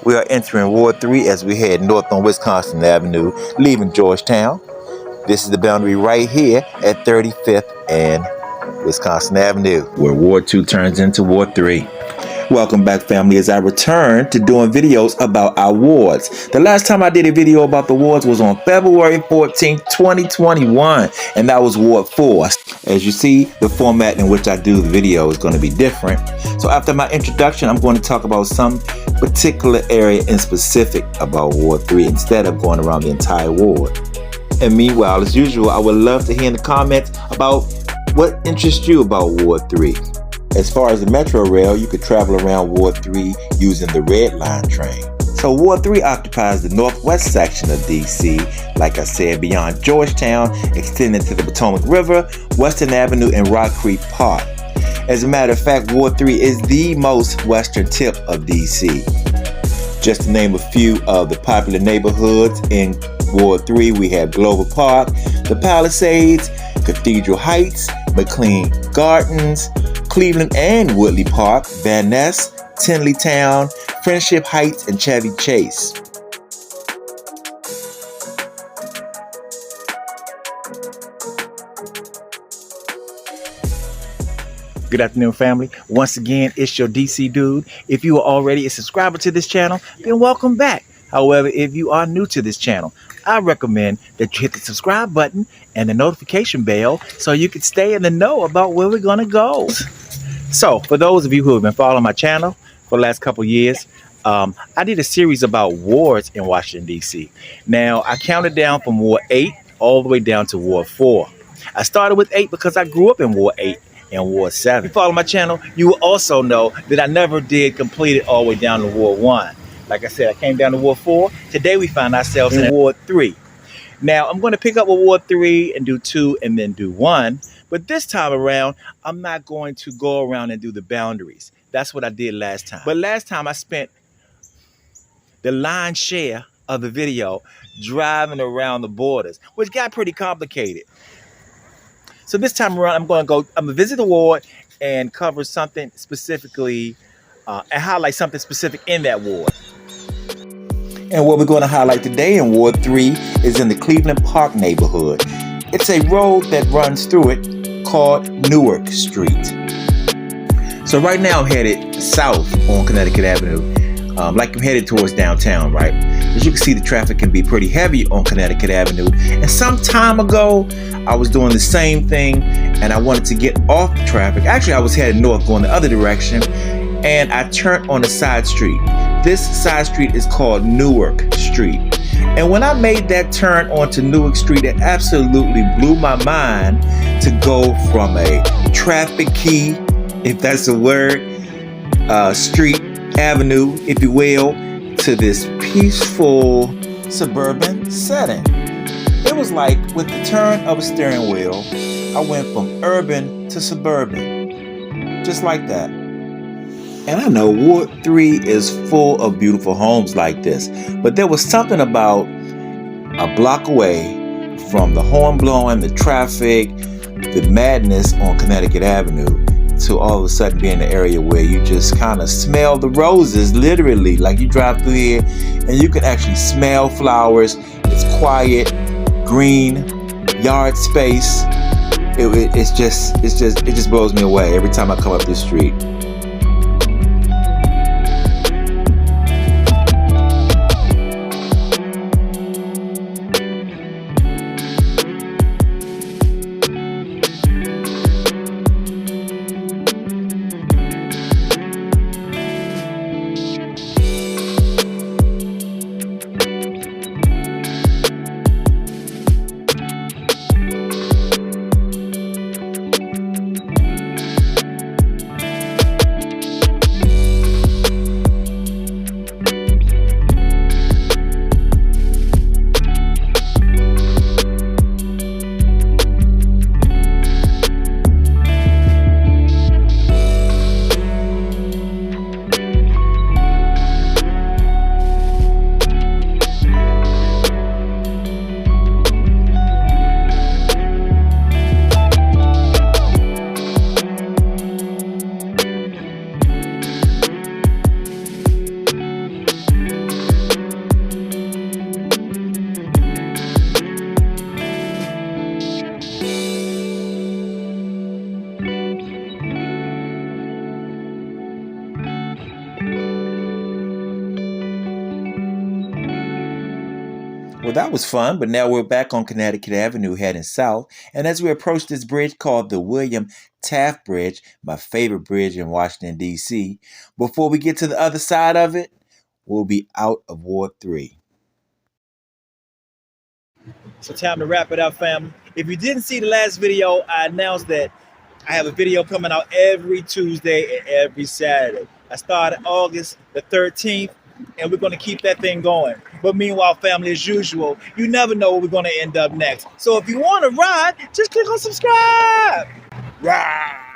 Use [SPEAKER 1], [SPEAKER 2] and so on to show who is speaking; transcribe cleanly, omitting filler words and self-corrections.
[SPEAKER 1] We are entering Ward 3 as we head north on Wisconsin Avenue, leaving Georgetown. This is the boundary right here at 35th and Wisconsin Avenue, where Ward 2 turns into Ward 3. Welcome back, family, as I return to doing videos about our wards. The last time I did a video about the wards was on February 14th, 2021, and that was Ward 4. As you see, the format in which I do the video is going to be different. So after my introduction, I'm going to talk about some particular area in specific about Ward 3 instead of going around the entire ward. And meanwhile, as usual, I would love to hear in the comments about what interests you about Ward 3. As far as the Metro Rail, you could travel around Ward 3 using the Red Line train. So Ward 3 occupies the northwest section of DC, like I said, beyond Georgetown, extending to the Potomac River, Western Avenue, and Rock Creek Park. As a matter of fact, Ward 3 is the most western tip of DC. Just to name a few of the popular neighborhoods in Ward 3, we have Glover Park, the Palisades, Cathedral Heights, McLean Gardens, Cleveland and Woodley Park, Van Ness, Tinleytown, Friendship Heights, and Chevy Chase. Good afternoon, family. Once again, it's your DC dude. If you are already a subscriber to this channel, then welcome back. However, if you are new to this channel, I recommend that you hit the subscribe button and the notification bell so you can stay in the know about where we're going to go. So, for those of you who have been following my channel for the last couple years, I did a series about wards in Washington, D.C. Now, I counted down from Ward 8 all the way down to Ward 4. I started with 8 because I grew up in Ward 8 and Ward 7. If you follow my channel, you will also know that I never did complete it all the way down to Ward 1. Like I said, I came down to Ward 4. Today, we find ourselves in Ward 3. Now, I'm going to pick up with Ward 3 and do 2 and then do 1. But this time around, I'm not going to go around and do the boundaries. That's what I did last time. But last time I spent the lion's share of the video driving around the borders, which got pretty complicated. So this time around, I'm going to visit the ward and cover something specifically and highlight something specific in that ward. And what we're going to highlight today in Ward 3 is in the Cleveland Park neighborhood. It's a road that runs through it called Newark Street. So right now I'm headed south on Connecticut Avenue, like I'm headed towards downtown, right? As you can see, the traffic can be pretty heavy on Connecticut Avenue. And some time ago, I was doing the same thing and I wanted to get off the traffic. Actually, I was headed north going the other direction and I turned on a side street. This side street is called Newark Street. And when I made that turn onto Newark Street, it absolutely blew my mind to go from a traffic key, if that's a word, street, avenue, if you will, to this peaceful suburban setting. It was like with the turn of a steering wheel, I went from urban to suburban, just like that. And I know Ward 3 is full of beautiful homes like this, but there was something about a block away from the horn blowing, the traffic, the madness on Connecticut Avenue, to all of a sudden be in an area where you just kind of smell the roses, literally. Like you drive through here and you can actually smell flowers. It's quiet, green, yard space. It just blows me away every time I come up this street. Well, that was fun, but now we're back on Connecticut Avenue heading south. And as we approach this bridge called the William Taft Bridge, my favorite bridge in Washington, D.C., before we get to the other side of it, we'll be out of Ward 3. So time to wrap it up, family. If you didn't see the last video, I announced that I have a video coming out every Tuesday and every Saturday. I started August the 13th, and we're going to keep that thing going. But meanwhile, family, as usual, you never know where we're going to end up next. So if you want to ride, just click on subscribe. Ride.